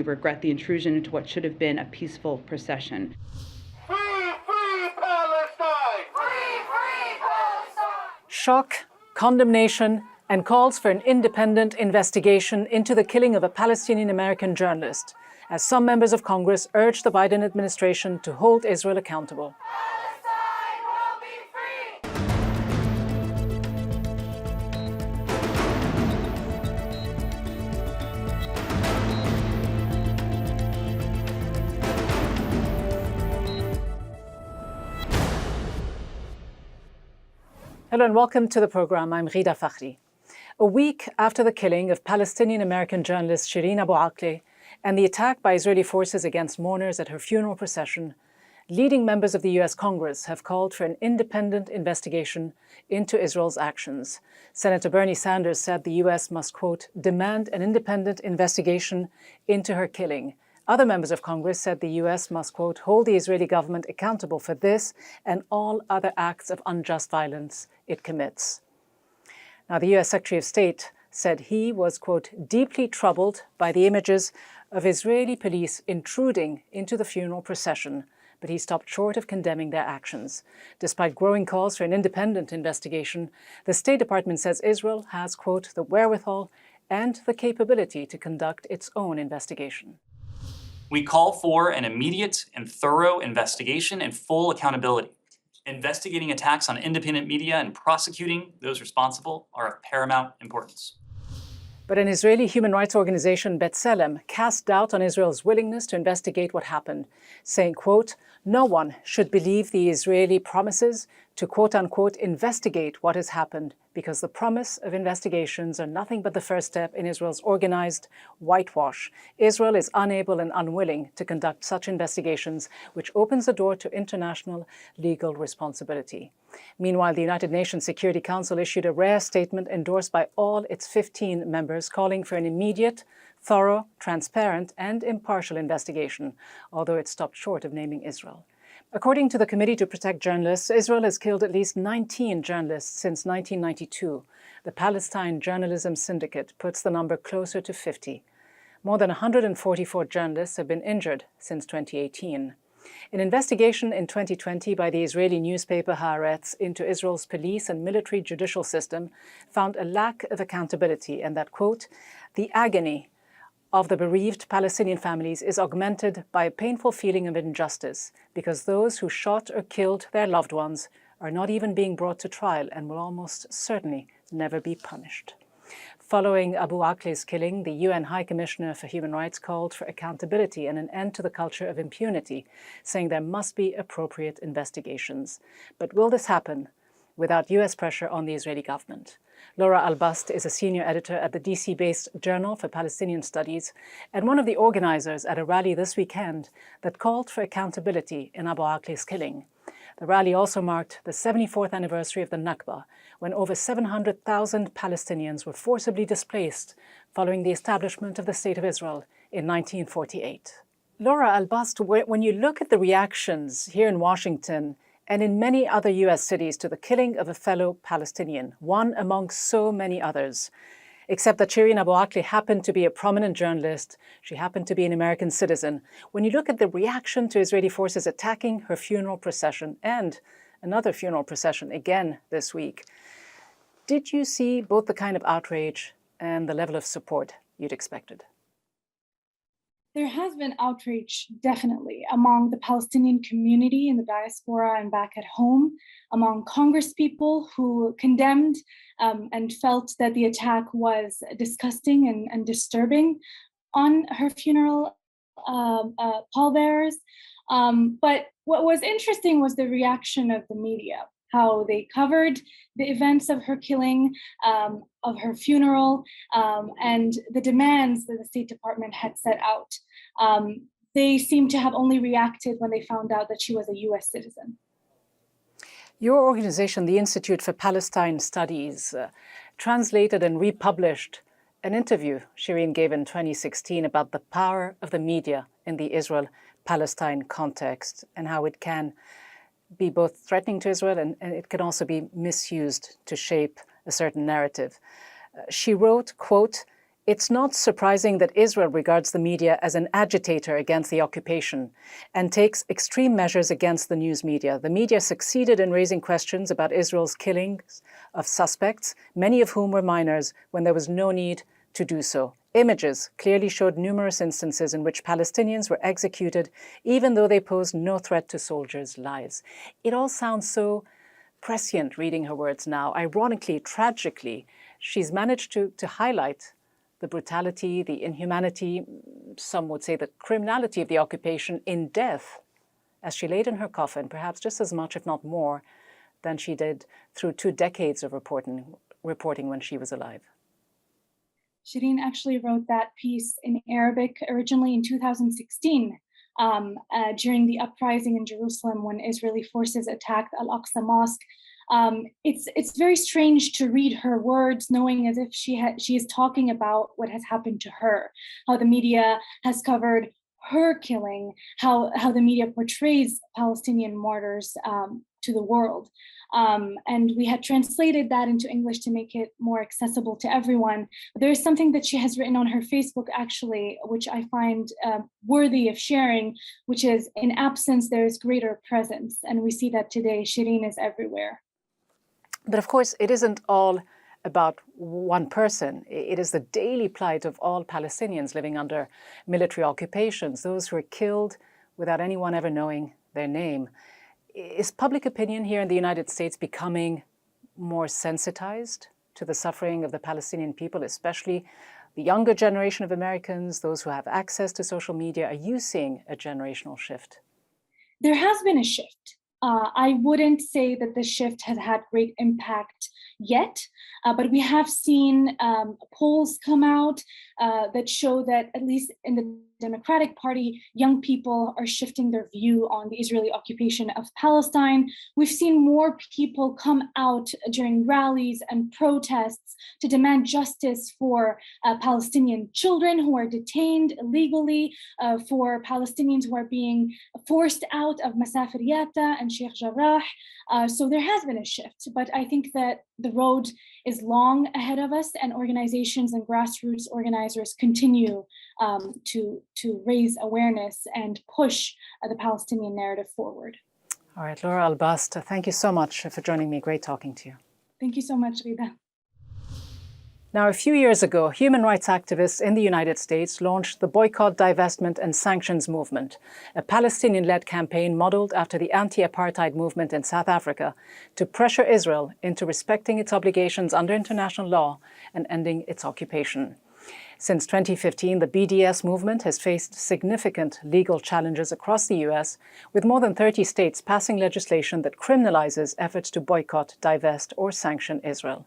We regret the intrusion into what should have been a peaceful procession. Free, free Palestine! Free, free Palestine! Shock, condemnation, and calls for an independent investigation into the killing of a Palestinian-American journalist, as some members of Congress urged the Biden administration to hold Israel accountable. Palestine will be free! Hello and welcome to the program. I'm Ghida Fakhry. A week after the killing of Palestinian-American journalist Shireen Abu Akleh and the attack by Israeli forces against mourners at her funeral procession, leading members of the US Congress have called for an independent investigation into Israel's actions. Senator Bernie Sanders said the US must, quote, demand an independent investigation into her killing. Other members of Congress said the US must, quote, hold the Israeli government accountable for this and all other acts of unjust violence it commits. Now, the US Secretary of State said he was, quote, deeply troubled by the images of Israeli police intruding into the funeral procession, but he stopped short of condemning their actions. Despite growing calls for an independent investigation, the State Department says Israel has, quote, the wherewithal and the capability to conduct its own investigation. We call for an immediate and thorough investigation and full accountability. Investigating attacks on independent media and prosecuting those responsible are of paramount importance. But an Israeli human rights organization, B'Tselem, cast doubt on Israel's willingness to investigate what happened, saying, quote, no one should believe the Israeli promises to, quote unquote, investigate what has happened, because the promise of investigations are nothing but the first step in Israel's organized whitewash. Israel is unable and unwilling to conduct such investigations, which opens the door to international legal responsibility. Meanwhile, the United Nations Security Council issued a rare statement endorsed by all its 15 members, calling for an immediate, thorough, transparent, and impartial investigation, although it stopped short of naming Israel. According to the Committee to Protect Journalists, Israel has killed at least 19 journalists since 1992. The Palestine Journalism Syndicate puts the number closer to 50. More than 144 journalists have been injured since 2018. An investigation in 2020 by the Israeli newspaper Haaretz into Israel's police and military judicial system found a lack of accountability and that, quote, the agony of the bereaved Palestinian families is augmented by a painful feeling of injustice because those who shot or killed their loved ones are not even being brought to trial and will almost certainly never be punished. Following Abu Akleh's killing, the UN High Commissioner for Human Rights called for accountability and an end to the culture of impunity, saying there must be appropriate investigations. But will this happen without US pressure on the Israeli government? Laura Albast is a senior editor at the DC-based Journal for Palestinian Studies and one of the organizers at a rally this weekend that called for accountability in Abu Akleh's killing. The rally also marked the 74th anniversary of the Nakba, when over 700,000 Palestinians were forcibly displaced following the establishment of the State of Israel in 1948. Laura Albast, when you look at the reactions here in Washington and in many other US cities to the killing of a fellow Palestinian, one among so many others, except that Shireen Abu Akleh happened to be a prominent journalist, she happened to be an American citizen. When you look at the reaction to Israeli forces attacking her funeral procession and another funeral procession again this week, did you see both the kind of outrage and the level of support you'd expected? There has been outrage, definitely, among the Palestinian community in the diaspora and back at home, among Congresspeople who condemned and felt that the attack was disgusting and disturbing on her funeral pallbearers. But what was interesting was the reaction of the media, how they covered the events of her killing, of her funeral, and the demands that the State Department had set out. They seem to have only reacted when they found out that she was a US citizen. Your organization, the Institute for Palestine Studies, translated and republished an interview Shireen gave in 2016 about the power of the media in the Israel-Palestine context and how it can be both threatening to Israel and it can also be misused to shape a certain narrative. She wrote, quote, It's not surprising that Israel regards the media as an agitator against the occupation and takes extreme measures against the news media. The media succeeded in raising questions about Israel's killings of suspects, many of whom were minors, when there was no need to do so. Images clearly showed numerous instances in which Palestinians were executed, even though they posed no threat to soldiers' lives. It all sounds so prescient reading her words now. Ironically, tragically, she's managed to highlight the brutality, the inhumanity, some would say the criminality of the occupation in death, as she laid in her coffin, perhaps just as much, if not more, than she did through 2 decades of reporting when she was alive. Shireen actually wrote that piece in Arabic originally in 2016 during the uprising in Jerusalem when Israeli forces attacked Al-Aqsa Mosque. It's very strange to read her words, knowing as if she is talking about what has happened to her, how the media has covered her killing, how the media portrays Palestinian martyrs to the world. And we had translated that into English to make it more accessible to everyone. But there is something that she has written on her Facebook, actually, which I find worthy of sharing, which is, in absence, there is greater presence. And we see that today. Shireen is everywhere. But of course, it isn't all about one person. It is the daily plight of all Palestinians living under military occupations, those who are killed without anyone ever knowing their name. Is public opinion here in the United States becoming more sensitized to the suffering of the Palestinian people, especially the younger generation of Americans, those who have access to social media? Are you seeing a generational shift? There has been a shift. I wouldn't say that the shift has had great impact yet, but we have seen polls come out that show that, at least in the Democratic Party, young people are shifting their view on the Israeli occupation of Palestine. We've seen more people come out during rallies and protests to demand justice for Palestinian children who are detained illegally, for Palestinians who are being forced out of Masafer Yatta and Sheikh Jarrah. So there has been a shift, but I think that the road is long ahead of us, and organizations and grassroots organizers continue to raise awareness and push the Palestinian narrative forward. All right, Laura Albast, thank you so much for joining me. Great talking to you. Thank you so much, Ghida. Now, a few years ago, human rights activists in the United States launched the Boycott, Divestment and Sanctions Movement, a Palestinian-led campaign modeled after the anti-apartheid movement in South Africa to pressure Israel into respecting its obligations under international law and ending its occupation. Since 2015, the BDS movement has faced significant legal challenges across the US, with more than 30 states passing legislation that criminalizes efforts to boycott, divest, or sanction Israel.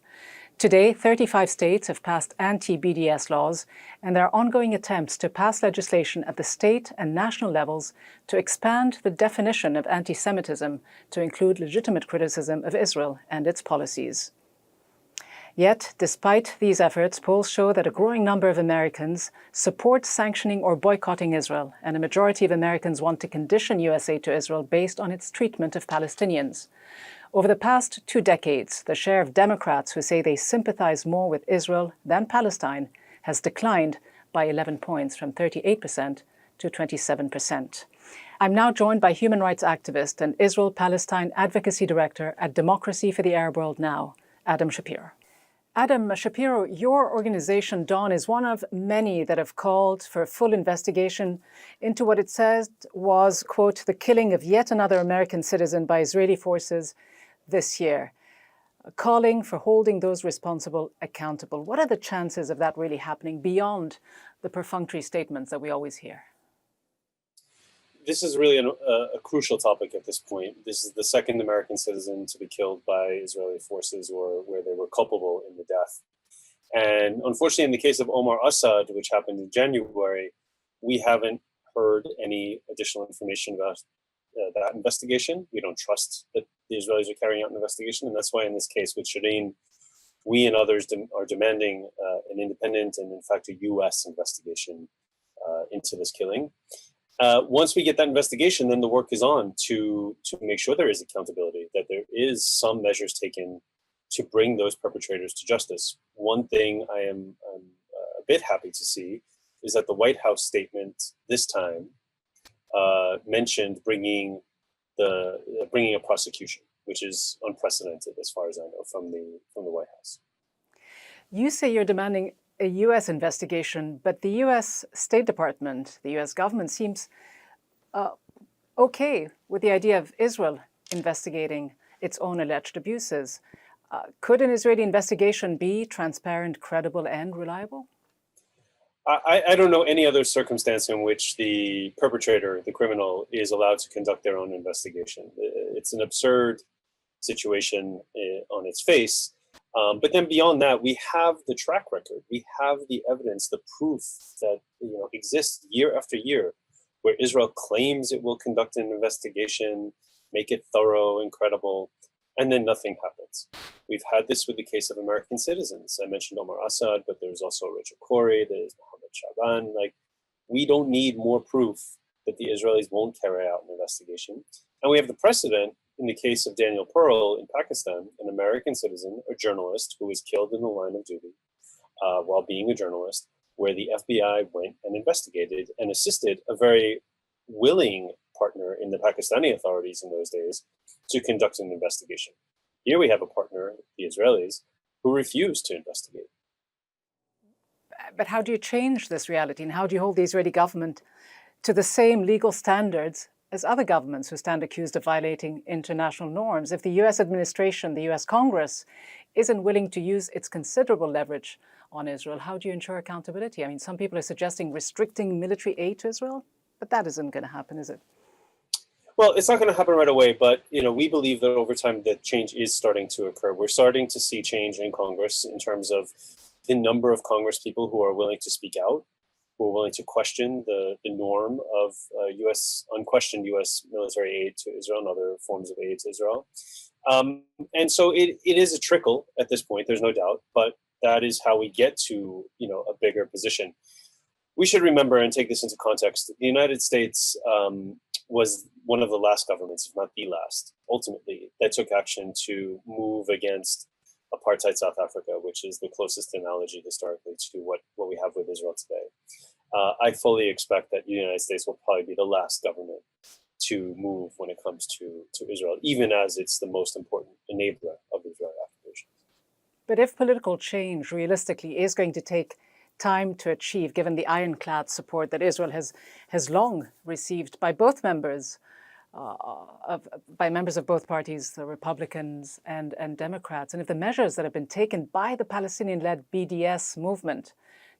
Today, 35 states have passed anti-BDS laws, and there are ongoing attempts to pass legislation at the state and national levels to expand the definition of anti-Semitism to include legitimate criticism of Israel and its policies. Yet, despite these efforts, polls show that a growing number of Americans support sanctioning or boycotting Israel, and a majority of Americans want to condition US aid to Israel based on its treatment of Palestinians. Over the past 2 decades, the share of Democrats who say they sympathize more with Israel than Palestine has declined by 11 points, from 38% to 27%. I'm now joined by human rights activist and Israel-Palestine Advocacy Director at Democracy for the Arab World Now, Adam Shapiro. Adam Shapiro, your organization, Dawn, is one of many that have called for a full investigation into what it says was, quote, the killing of yet another American citizen by Israeli forces this year, calling for holding those responsible accountable. What are the chances of that really happening beyond the perfunctory statements that we always hear? This is really a crucial topic at this point. This is the second American citizen to be killed by Israeli forces or where they were culpable in the death. And unfortunately, in the case of Omar Assad, which happened in January, we haven't heard any additional information about that investigation. We don't trust that the Israelis are carrying out an investigation. And that's why in this case with Shireen, we and others are demanding an independent and in fact a US investigation into this killing. Once we get that investigation, then the work is on to make sure there is accountability, that there is some measures taken to bring those perpetrators to justice. One thing I am a bit happy to see is that the White House statement this time mentioned bringing a prosecution, which is unprecedented as far as I know from the White House. You say you're demanding a U.S. investigation, but the U.S. State Department, the U.S. government seems okay with the idea of Israel investigating its own alleged abuses. Could an Israeli investigation be transparent, credible, and reliable? I don't know any other circumstance in which the perpetrator, the criminal, is allowed to conduct their own investigation. It's an absurd situation on its face. But then beyond that, we have the track record. We have the evidence, the proof that exists year after year, where Israel claims it will conduct an investigation, make it thorough and credible, and then nothing happens. We've had this with the case of American citizens. I mentioned Omar Assad, but there's also Rachel Corrie, there's Mohammed Shaban. Like, we don't need more proof that the Israelis won't carry out an investigation. And we have the precedent in the case of Daniel Pearl in Pakistan, an American citizen, a journalist who was killed in the line of duty while being a journalist, where the FBI went and investigated and assisted a very willing partner in the Pakistani authorities in those days to conduct an investigation. Here we have a partner, the Israelis, who refused to investigate. But how do you change this reality, and how do you hold the Israeli government to the same legal standards as other governments who stand accused of violating international norms? If the US administration, the US Congress, isn't willing to use its considerable leverage on Israel, how do you ensure accountability? I mean, some people are suggesting restricting military aid to Israel, but that isn't going to happen, is it? Well, it's not going to happen right away, but we believe that over time that change is starting to occur. We're starting to see change in Congress in terms of the number of Congress people who are willing to speak out, who are willing to question the norm of unquestioned U.S. military aid to Israel and other forms of aid to Israel. And so it is a trickle at this point, there's no doubt, but that is how we get to a bigger position. We should remember and take this into context. The United States was one of the last governments, if not the last, ultimately, that took action to move against apartheid South Africa, which is the closest analogy historically to what we have with Israel today. I fully expect that the United States will probably be the last government to move when it comes to Israel, even as it's the most important enabler of Israeli occupation. But if political change realistically is going to take time to achieve, given the ironclad support that Israel has long received by both members of both parties, the Republicans and Democrats, and if the measures that have been taken by the Palestinian-led BDS movement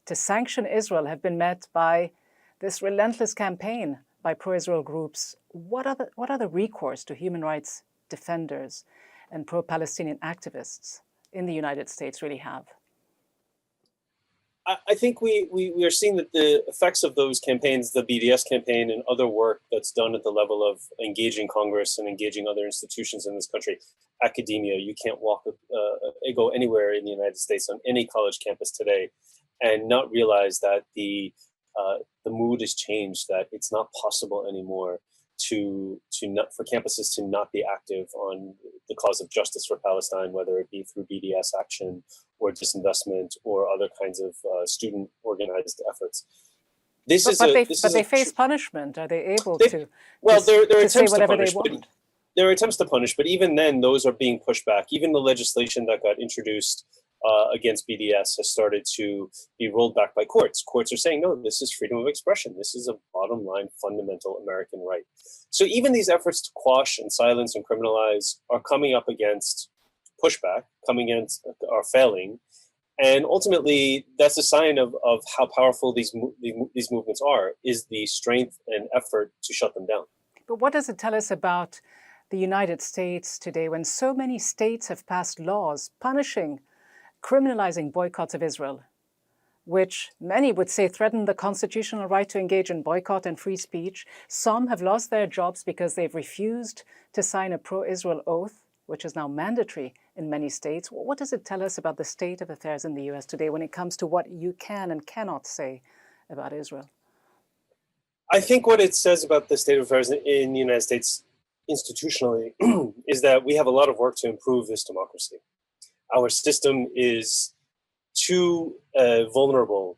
to sanction Israel have been met by this relentless campaign by pro-Israel groups, what other recourse do human rights defenders and pro-Palestinian activists in the United States really have? I think we are seeing that the effects of those campaigns, the BDS campaign and other work that's done at the level of engaging Congress and engaging other institutions in this country, academia, you can't go anywhere in the United States on any college campus today and not realize that the mood has changed, that it's not possible anymore for campuses to not be active on the cause of justice for Palestine, whether it be through BDS action or disinvestment or other kinds of student organized efforts. But they face punishment. Are they able to? Well, there are attempts say whatever to punish. they want? There are attempts to punish, but even then, those are being pushed back. Even the legislation that got introduced against BDS has started to be rolled back by courts. Courts are saying, no, this is freedom of expression. This is a bottom line fundamental American right. So even these efforts to quash and silence and criminalize are coming up against pushback, are failing. And ultimately, that's a sign of how powerful these movements are, is the strength and effort to shut them down. But what does it tell us about the United States today when so many states have passed laws criminalizing boycotts of Israel, which many would say threaten the constitutional right to engage in boycott and free speech? Some have lost their jobs because they've refused to sign a pro-Israel oath, which is now mandatory in many states. What does it tell us about the state of affairs in the US today when it comes to what you can and cannot say about Israel? I think what it says about the state of affairs in the United States institutionally is that we have a lot of work to improve this democracy. Our system is too vulnerable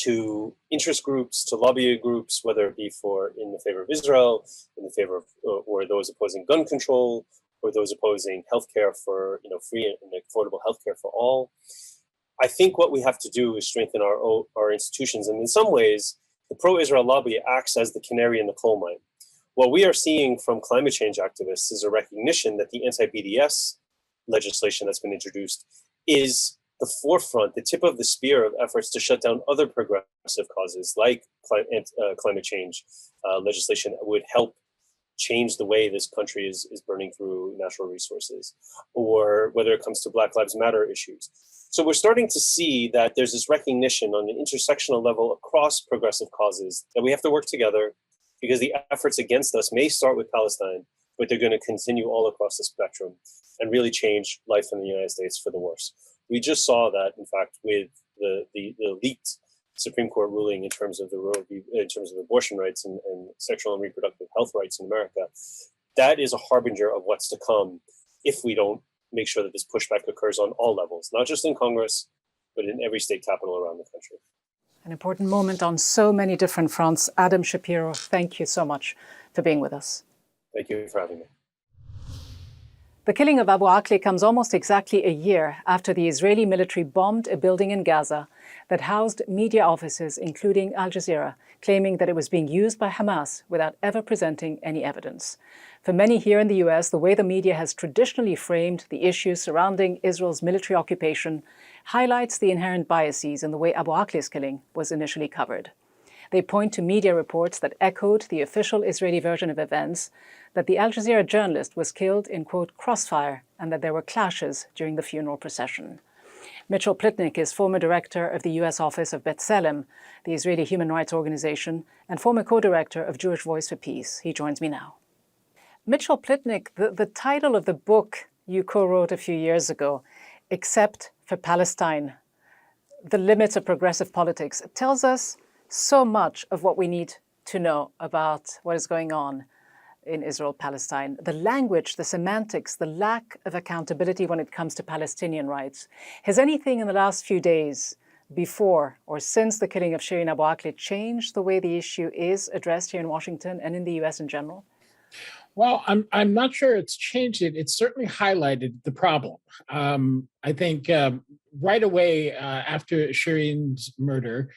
to interest groups, to lobby groups, whether it be in the favor of Israel, in the favor of, or those opposing gun control, or those opposing healthcare for, free and affordable healthcare for all. I think what we have to do is strengthen our institutions. And in some ways, the pro-Israel lobby acts as the canary in the coal mine. What we are seeing from climate change activists is a recognition that the anti-BDS legislation that's been introduced is the forefront, the tip of the spear of efforts to shut down other progressive causes like climate change legislation that would help change the way this country is burning through natural resources, or whether it comes to Black Lives Matter issues. So we're starting to see that there's this recognition on an intersectional level across progressive causes that we have to work together, because the efforts against us may start with Palestine, but they're going to continue all across the spectrum and really change life in the United States for the worse. We just saw that, in fact, with the leaked Supreme Court ruling in terms of in terms of abortion rights and sexual and reproductive health rights in America. That is a harbinger of what's to come if we don't make sure that this pushback occurs on all levels, not just in Congress, but in every state capital around the country. An important moment on so many different fronts. Adam Shapiro, thank you so much for being with us. Thank you for having me. The killing of Abu Akleh comes almost exactly a year after the Israeli military bombed a building in Gaza that housed media offices, including Al Jazeera, claiming that it was being used by Hamas without ever presenting any evidence. For many here in the US, the way the media has traditionally framed the issues surrounding Israel's military occupation highlights the inherent biases in the way Abu Akleh's killing was initially covered. They point to media reports that echoed the official Israeli version of events, that the Al Jazeera journalist was killed in, quote, crossfire, and that there were clashes during the funeral procession. Mitchell Plitnick is former director of the U.S. office of B'Tselem, the Israeli human rights organization, and former co-director of Jewish Voice for Peace. He joins me now. Mitchell Plitnick, the title of the book you co-wrote a few years ago, Except for Palestine, The Limits of Progressive Politics, tells us so much of what we need to know about what is going on in Israel-Palestine. The language, the semantics, the lack of accountability when it comes to Palestinian rights. Has anything in the last few days, before or since the killing of Shireen Abu Akleh, changed the way the issue is addressed here in Washington and in the US in general? Well, I'm not sure it's changed it. It's certainly highlighted the problem. I think right away after Shireen's murder,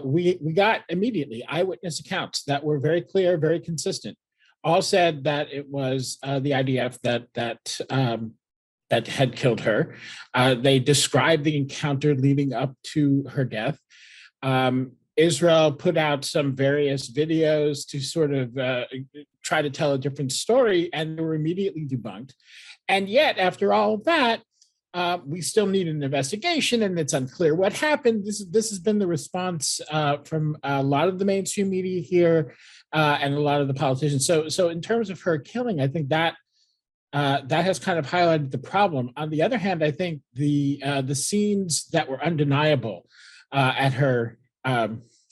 we got immediately eyewitness accounts that were very clear, very consistent. All said that it was the IDF that had killed her. They described the encounter leading up to her death. Israel put out some various videos to sort of try to tell a different story, and they were immediately debunked. And yet, after all of that, we still need an investigation, and it's unclear what happened. This has been the response from a lot of the mainstream media here and a lot of the politicians. So in terms of her killing, I think that has kind of highlighted the problem. On the other hand, I think the scenes that were undeniable at her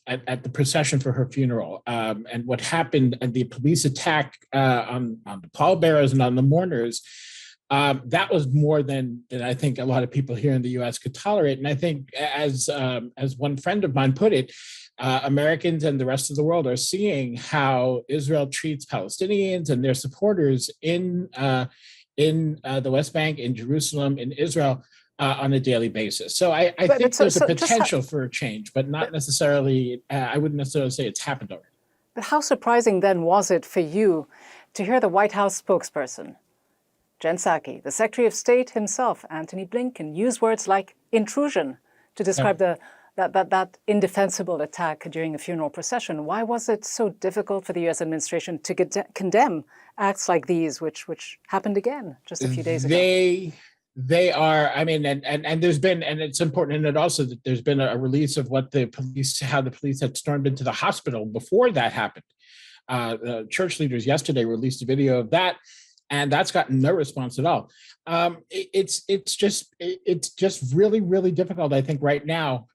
at the procession for her funeral and what happened and the police attack on the pallbearers and on the mourners. That was more than I think a lot of people here in the U.S. could tolerate. And I think, as one friend of mine put it, Americans and the rest of the world are seeing how Israel treats Palestinians and their supporters in the West Bank, in Jerusalem, in Israel on a daily basis. So I think there's a potential for a change, but not necessarily. I wouldn't necessarily say it's happened already. But how surprising then was it for you to hear the White House spokesperson, Jen Psaki, the Secretary of State himself, Antony Blinken, use words like intrusion to describe that indefensible attack during a funeral procession? Why was it so difficult for the U.S. administration to condemn acts like these, which happened again just a few days ago? They are, I mean, and there's been, and it's important to note also that there's been a release of how the police had stormed into the hospital before that happened. Church leaders yesterday released a video of that, and that's gotten no response at all. It's just really, really difficult, I think, right now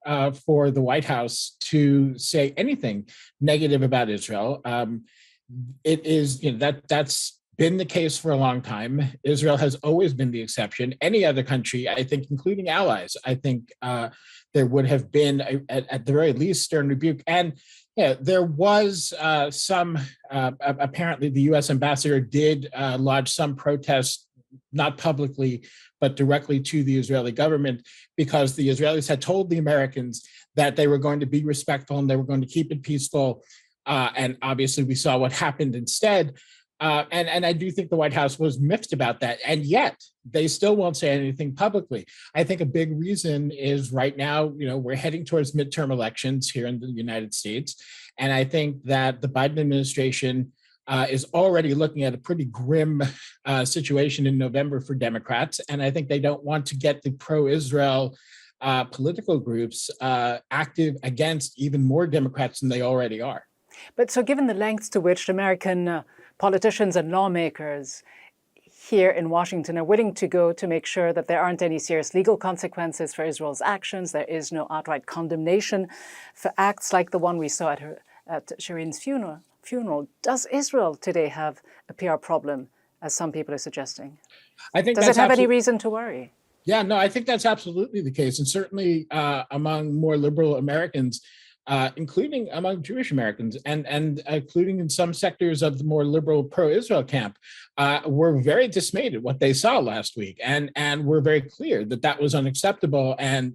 for the White House to say anything negative about Israel. It is, that's been the case for a long time. Israel has always been the exception. Any other country, I think, including allies, I think there would have been, at the very least, stern rebuke. And yeah, there was apparently the US ambassador did lodge some protests, not publicly, but directly to the Israeli government, because the Israelis had told the Americans that they were going to be respectful and they were going to keep it peaceful. And obviously we saw what happened instead. And I do think the White House was miffed about that. And yet they still won't say anything publicly. I think a big reason is right now, we're heading towards midterm elections here in the United States. And I think that the Biden administration is already looking at a pretty grim situation in November for Democrats. And I think they don't want to get the pro-Israel political groups active against even more Democrats than they already are. But so given the lengths to which American politicians and lawmakers here in Washington are willing to go to make sure that there aren't any serious legal consequences for Israel's actions, there is no outright condemnation for acts like the one we saw at Shireen's funeral, does Israel today have a PR problem, as some people are suggesting? I think does it have any reason to worry? Yeah, no, I think that's absolutely the case. And certainly among more liberal Americans, including among Jewish Americans and including in some sectors of the more liberal pro-Israel camp, were very dismayed at what they saw last week and were very clear that that was unacceptable and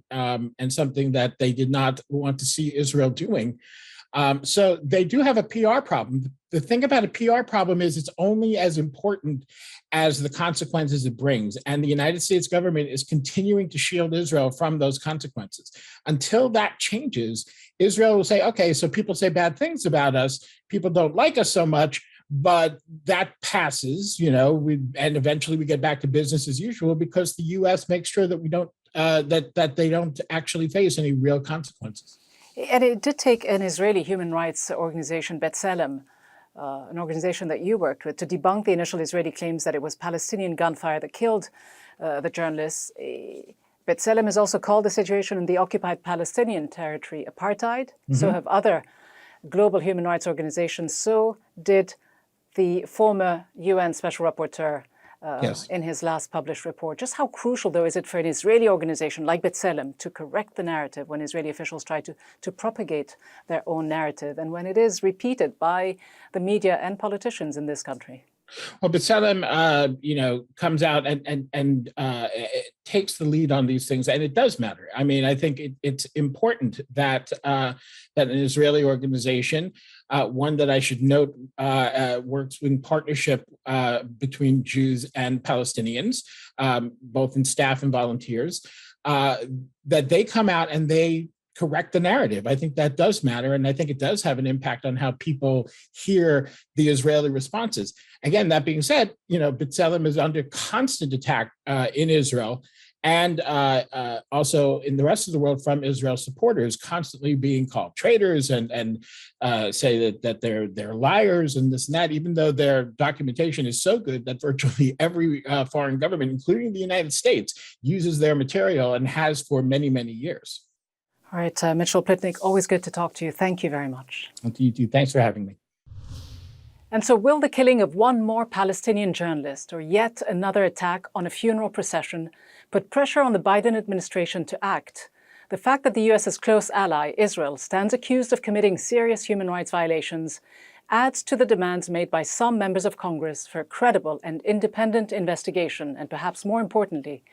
something that they did not want to see Israel doing. So they do have a PR problem. The thing about a PR problem is it's only as important as the consequences it brings. And the United States government is continuing to shield Israel from those consequences. Until that changes, Israel will say, okay, so people say bad things about us. People don't like us so much, but that passes, and eventually we get back to business as usual because the US makes sure that we don't, that they don't actually face any real consequences. And it did take an Israeli human rights organization, B'Tselem, an organization that you worked with, to debunk the initial Israeli claims that it was Palestinian gunfire that killed the journalists. B'Tselem has also called the situation in the occupied Palestinian territory apartheid. Mm-hmm. So have other global human rights organizations. So did the former UN Special Rapporteur yes. in his last published report. Just how crucial, though, is it for an Israeli organization like B'Tselem to correct the narrative when Israeli officials try to propagate their own narrative and when it is repeated by the media and politicians in this country? Well, B'Tselem, comes out and takes the lead on these things, and it does matter. I mean, I think it's important that that an Israeli organization, one that I should note works in partnership between Jews and Palestinians, both in staff and volunteers, that they come out and they correct the narrative. I think that does matter. And I think it does have an impact on how people hear the Israeli responses. Again, that being said, B'Tselem is under constant attack in Israel and also in the rest of the world from Israel supporters, constantly being called traitors and say that they're liars and this and that, even though their documentation is so good that virtually every foreign government, including the United States, uses their material and has for many, many years. All right, Mitchell Plitnick, always good to talk to you. Thank you very much. And to you too. Thanks for having me. And so will the killing of one more Palestinian journalist or yet another attack on a funeral procession put pressure on the Biden administration to act? The fact that the US's close ally, Israel, stands accused of committing serious human rights violations adds to the demands made by some members of Congress for a credible and independent investigation and perhaps more importantly,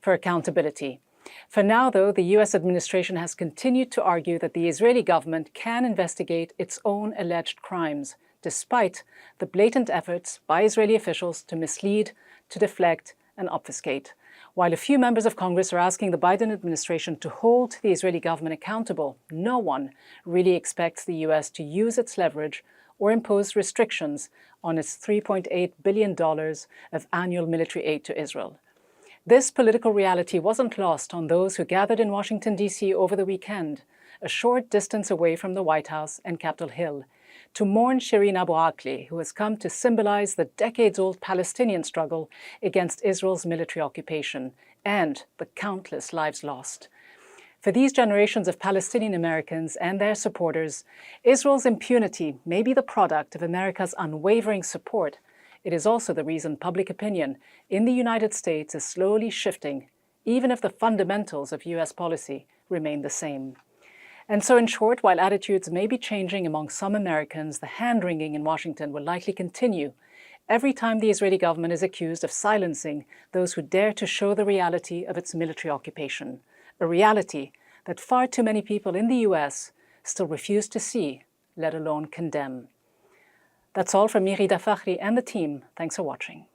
for accountability. For now, though, the US administration has continued to argue that the Israeli government can investigate its own alleged crimes, despite the blatant efforts by Israeli officials to mislead, to deflect, and obfuscate. While a few members of Congress are asking the Biden administration to hold the Israeli government accountable, no one really expects the US to use its leverage or impose restrictions on its $3.8 billion of annual military aid to Israel. This political reality wasn't lost on those who gathered in Washington, D.C. over the weekend, a short distance away from the White House and Capitol Hill, to mourn Shireen Abu Akleh, who has come to symbolize the decades-old Palestinian struggle against Israel's military occupation and the countless lives lost. For these generations of Palestinian-Americans and their supporters, Israel's impunity may be the product of America's unwavering support it is also the reason public opinion in the United States is slowly shifting, even if the fundamentals of US policy remain the same. And so in short, while attitudes may be changing among some Americans, the hand-wringing in Washington will likely continue every time the Israeli government is accused of silencing those who dare to show the reality of its military occupation, a reality that far too many people in the US still refuse to see, let alone condemn. That's all from me, Ghida Fakhry, and the team. Thanks for watching.